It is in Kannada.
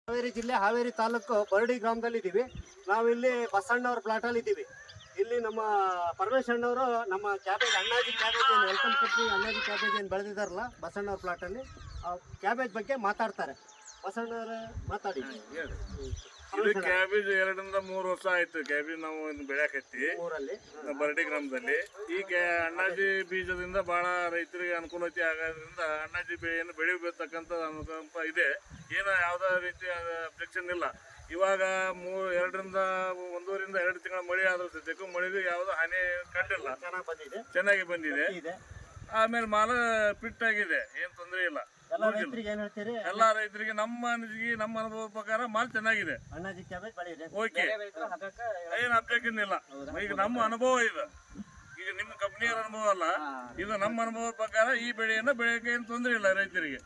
ಹಾವೇರಿ ಜಿಲ್ಲೆ ಹಾವೇರಿ ತಾಲೂಕು ಬರಡಿ ಗ್ರಾಮದಲ್ಲಿ ಇದ್ದೀವಿ. ನಾವಿಲ್ಲಿ ಬಸಣ್ಣವ್ರ ಪ್ಲಾಟಲ್ಲಿ ಇದ್ದೀವಿ. ಇಲ್ಲಿ ನಮ್ಮ ಪರಮೇಶಣ್ಣವರು ನಮ್ಮ ಕ್ಯಾಬೇಜ್ ಅಣ್ಣಾಜಿ ಕ್ಯಾಬೇಜ್ ಏನು ವೆಲ್ಕಮ್ ಕಂಪ್ನಿ ಅಣ್ಣಾಜಿ ಕ್ಯಾಬೇಜ್ ಏನು ಬೆಳೆದಿದ್ದಾರಲ್ಲ ಬಸಣ್ಣವ್ರ ಪ್ಲಾಟಲ್ಲಿ ಆ ಕ್ಯಾಬೇಜ್ ಬಗ್ಗೆ ಮಾತಾಡ್ತಾರೆ. ಬಸಣ್ಣವ್ರ ಮಾತಾಡಿ. ಇದು ಕ್ಯಾಬೇಜ್ 2 ರಿಂದ 3 ವರ್ಷ ಆಯ್ತು. ಕ್ಯಾಬೇಜ್ ನಾವು ಬೆಳೆಯಕತ್ತಿ ಊರಲ್ಲಿ ಬರಡಿ ಗ್ರಾಮದಲ್ಲಿ. ಈ ಅಣ್ಣಾಜಿ ಬೀಜದಿಂದ ಬಹಳ ರೈತರಿಗೆ ಅನುಕೂಲತೆ ಆಗೋದ್ರಿಂದ ಅಣ್ಣಾಜಿ ಬೆಳೆಯನ್ನು ಬೆಳಿಬೇಕಂತ ಅನುಕಂಪ ಇದೆ. ಏನು ಯಾವುದೇ ರೀತಿಯ ಅಬ್ಜೆಕ್ಷನ್ ಇಲ್ಲ. ಇವಾಗ 2 ರಿಂದ 1.5 ತಿಂಗಳ ಮಳೆ ಆದ್ರೂ ಸದ್ಯಕ್ಕೂ ಮಳೆಗೂ ಯಾವುದೋ ಹಾನಿ ಕಂಡಿಲ್ಲ. ಚೆನ್ನಾಗಿ ಬಂದಿದೆ. ಆಮೇಲೆ ಮಾಲ ಫಿಟ್ ಆಗಿದೆ, ಏನ್ ತೊಂದರೆ ಇಲ್ಲ. ಎಲ್ಲಾ ರೈತರಿಗೆ ನಮ್ಮ ಅನುಭವ ಪ್ರಕಾರ ಮಾಲ್ ಚೆನ್ನಾಗಿದೆ. ಓಕೆ, ಏನ್ ಅಬ್ಜೆಕ್ಷನ್ ಇಲ್ಲ. ಈಗ ನಮ್ಮ ಅನುಭವ ಇದೆ. ಈಗ ನಿಮ್ಮ ಕಂಪ್ನಿಯರ ಅನುಭವ ಅಲ್ಲ, ಇದು ನಮ್ಮ ಅನುಭವದ ಪ್ರಕಾರ ಈ ಬೆಳೆಯನ್ನ ಬೆಳೆಯಕ್ಕೆ ಏನು ತೊಂದರೆ ಇಲ್ಲ ರೈತರಿಗೆ.